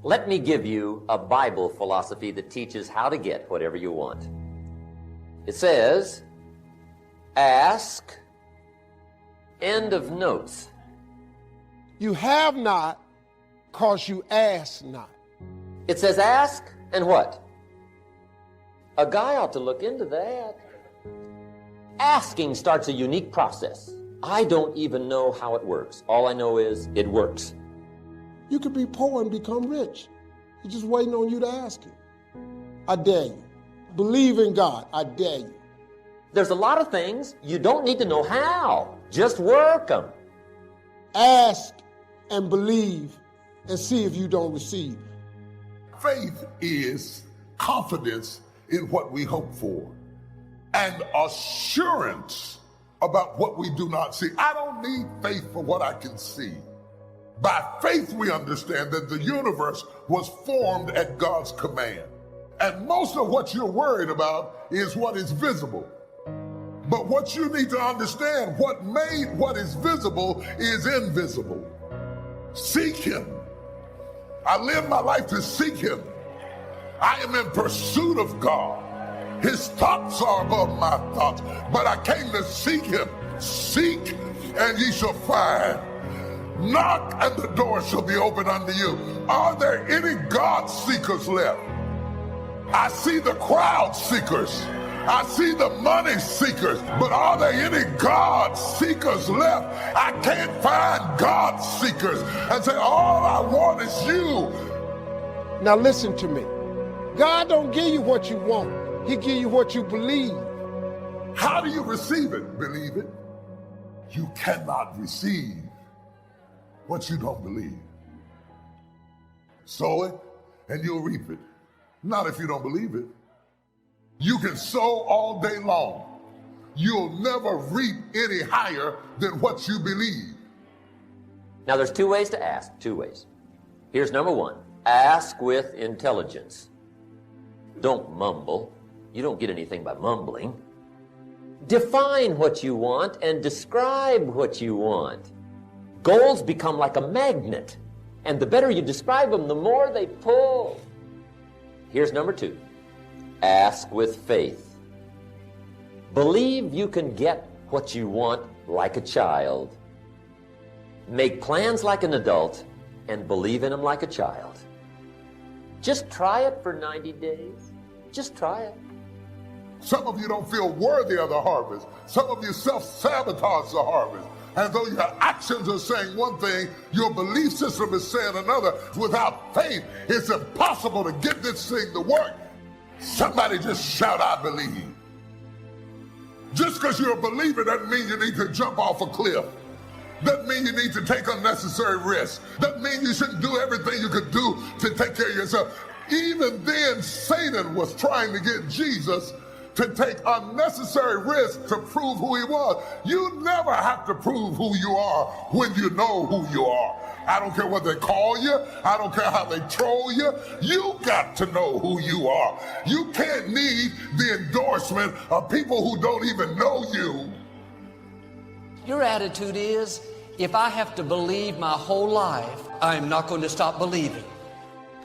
Let me give you a Bible philosophy that teaches how to get whatever you want. It says, ask, end of notes. You have not, because you ask not. It says ask, and what? A guy ought to look into that. Asking starts a unique process. I don't even know how it works. All I know is it works. You could be poor and become rich. He's just waiting on you to ask him. I dare you. Believe in God. I dare you. There's a lot of things you don't need to know how. Just work them. Ask and believe and see if you don't receive. Faith is confidence in what we hope for and assurance about what we do not see. I don't need faith for what I can see. By faith, we understand that the universe was formed at God's command. And most of what you're worried about is what is visible. But what you need to understand, what made what is visible is invisible. Seek him. I live my life to seek him. I am in pursuit of God. His thoughts are above my thoughts, but I came to seek him. Seek, and ye shall find. Knock, and the door shall be opened unto you. Are there any God seekers left? I see the crowd seekers. I see the money seekers, but are there any God seekers left? I can't find God seekers and say, all I want is you. Now listen to me. God don't give you what you want. He give you what you believe. How do you receive it? Believe it. You cannot receive what you don't believe. Sow it and you'll reap it. Not if you don't believe it. You can sow all day long. You'll never reap any higher than what you believe. Now there's two ways to ask, two ways. Here's number one. Ask with intelligence. Don't mumble. You don't get anything by mumbling. Define what you want and describe what you want. Goals become like a magnet, and the better you describe them, the more they pull. Here's number two. Ask with faith. Believe you can get what you want like a child. Make plans like an adult and believe in them like a child. Just try it for 90 days. Just try it. Some of you don't feel worthy of the harvest. Some of you self-sabotage the harvest. And though your actions are saying one thing, your belief system is saying another. Without faith, it's impossible to get this thing to work. Somebody just shout, I believe. Just because you're a believer doesn't mean you need to jump off a cliff. Doesn't mean you need to take unnecessary risks. Doesn't mean you shouldn't do everything you could do to take care of yourself. Even then, Satan was trying to get Jesus to take unnecessary risks to prove who he was. You never have to prove who you are when you know who you are. I don't care what they call you. I don't care how they troll you. You got to know who you are. You can't need the endorsement of people who don't even know you. Your attitude is, if I have to believe my whole life, I'm not going to stop believing.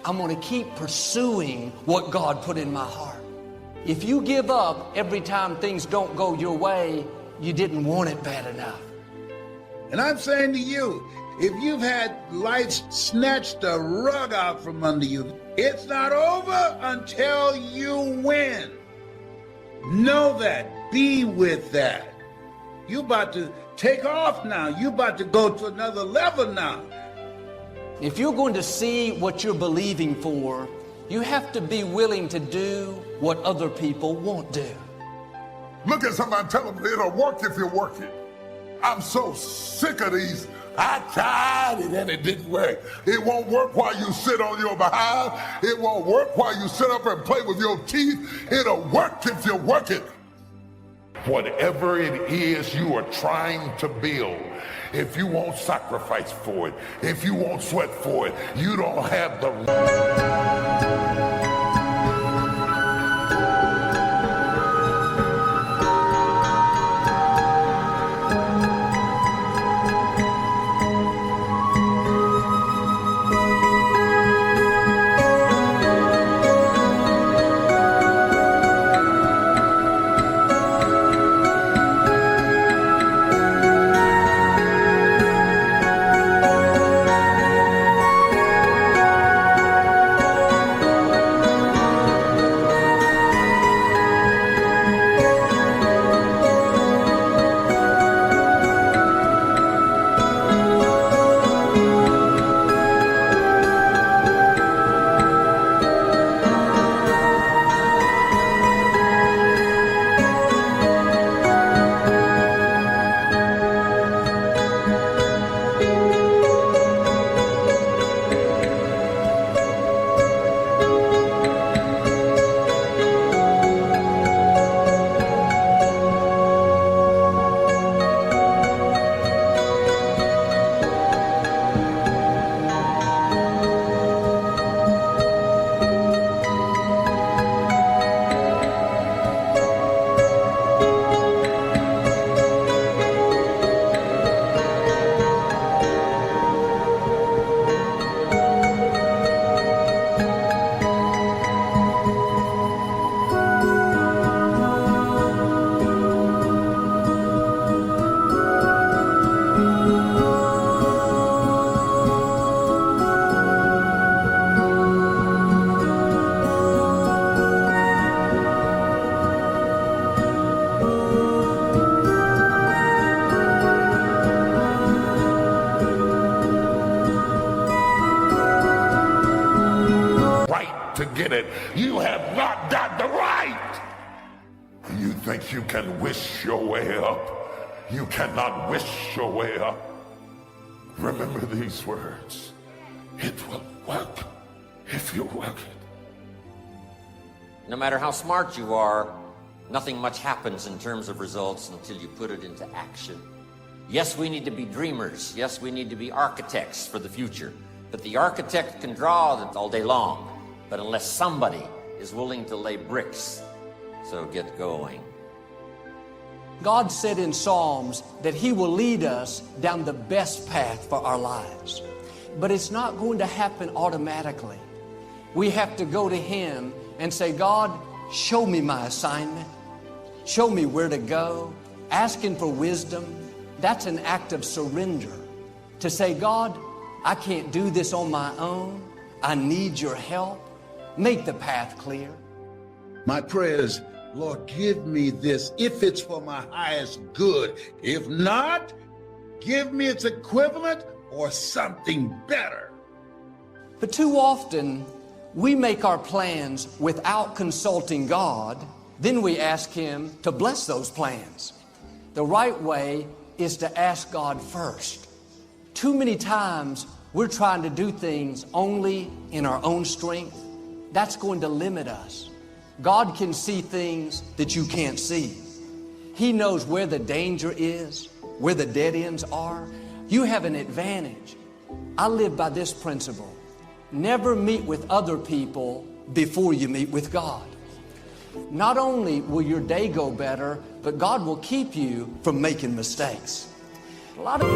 I'm going to keep pursuing what God put in my heart. If you give up every time things don't go your way, you didn't want it bad enough. And I'm saying to you, if you've had life snatch the rug out from under you, it's not over until you win. Know that. Be with that. You're about to take off now. You're about to go to another level now. If you're going to see what you're believing for, you have to be willing to do what other people won't do. Look at somebody and tell them it'll work if you work it. I'm so sick of these. I tried it and it didn't work. It won't work while you sit on your behind. It won't work while you sit up and play with your teeth. It'll work if you work it. Whatever it is you are trying to build, if you won't sacrifice for it, if you won't sweat for it, you don't have the... to get it. You have not got the right. You think you can wish your way up. You cannot wish your way up. Remember these words. It will work if you work it. No matter how smart you are, nothing much happens in terms of results until you put it into action. Yes, we need to be dreamers. Yes, we need to be architects for the future. But the architect can draw all day long, but unless somebody is willing to lay bricks, so get going. God said in Psalms that He will lead us down the best path for our lives. But it's not going to happen automatically. We have to go to Him and say, God, show me my assignment. Show me where to go. Asking for wisdom, that's an act of surrender. To say, God, I can't do this on my own. I need your help. Make the path clear. My prayer is, Lord, give me this if it's for my highest good. If not, give me its equivalent or something better. But too often, we make our plans without consulting God. Then we ask Him to bless those plans. The right way is to ask God first. Too many times, we're trying to do things only in our own strength. That's going to limit us. God can see things that you can't see. He knows where the danger is, where the dead ends are. You have an advantage. I live by this principle. Never meet with other people before you meet with God. Not only will your day go better, but God will keep you from making mistakes. A lot of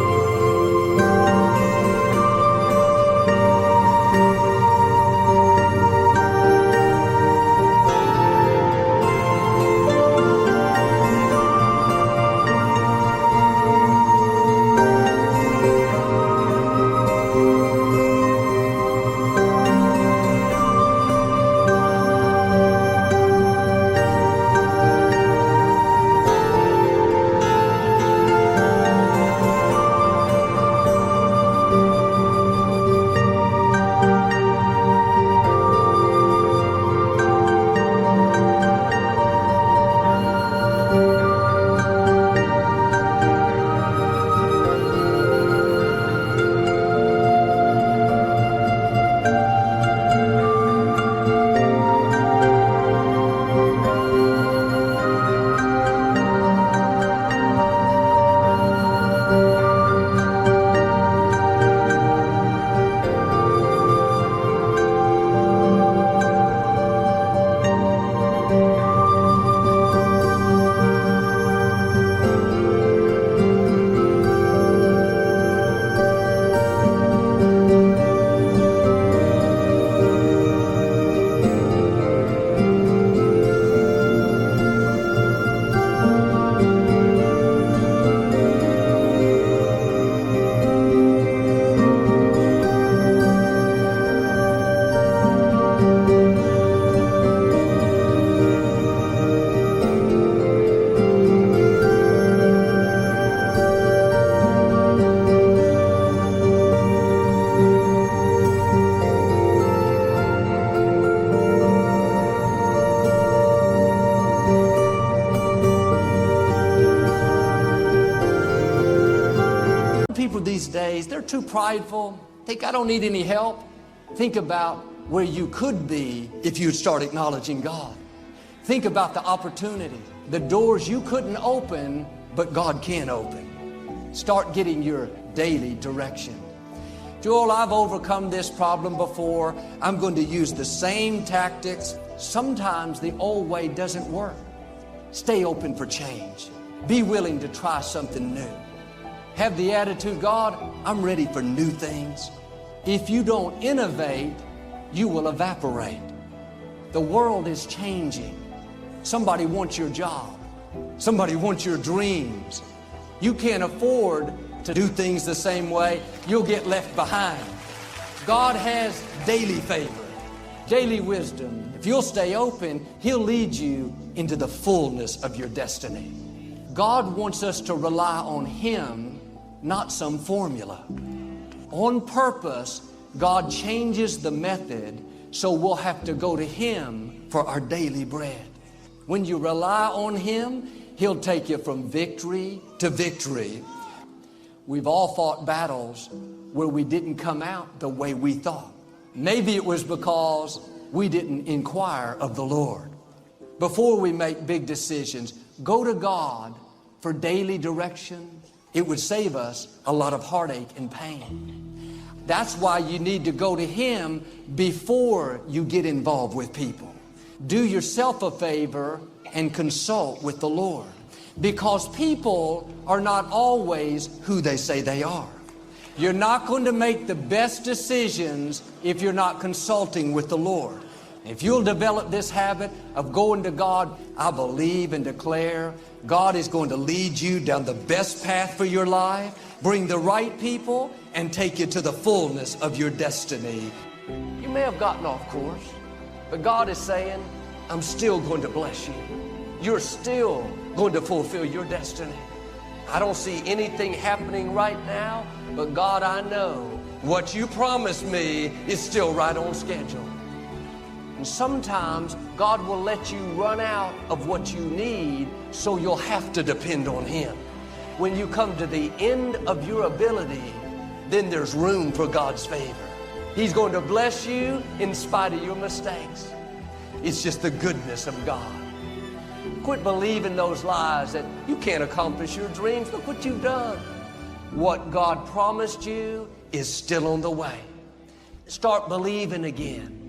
people these days, they're too prideful. Think, I don't need any help. Think about where you could be if you'd start acknowledging God. Think about the opportunity, the doors you couldn't open, but God can open. Start getting your daily direction. Joel, I've overcome this problem before. I'm going to use the same tactics. Sometimes the old way doesn't work. Stay open for change. Be willing to try something new. Have the attitude, God, I'm ready for new things. If you don't innovate, you will evaporate. The world is changing. Somebody wants your job. Somebody wants your dreams. You can't afford to do things the same way. You'll get left behind. God has daily favor, daily wisdom. If you'll stay open, He'll lead you into the fullness of your destiny. God wants us to rely on Him, not some formula. On purpose, God changes the method So we'll have to go to Him for our daily bread. When you rely on Him, He'll take you from victory to victory. We've all fought battles where we didn't come out the way we thought. Maybe it was because we didn't inquire of the Lord. Before we make big decisions, go to God for daily direction. It would save us a lot of heartache and pain. That's why you need to go to Him before you get involved with people. Do yourself a favor and consult with the Lord, because people are not always who they say they are. You're not going to make the best decisions if you're not consulting with the Lord. If you'll develop this habit of going to God, I believe and declare God is going to lead you down the best path for your life, bring the right people, and take you to the fullness of your destiny. You may have gotten off course, but God is saying, I'm still going to bless you. You're still going to fulfill your destiny. I don't see anything happening right now, but God, I know what you promised me is still right on schedule. And sometimes God will let you run out of what you need, so you'll have to depend on Him. When you come to the end of your ability, then there's room for God's favor. He's going to bless you in spite of your mistakes. It's just the goodness of God. Quit believing those lies that you can't accomplish your dreams. Look what you've done. What God promised you is still on the way. Start believing again.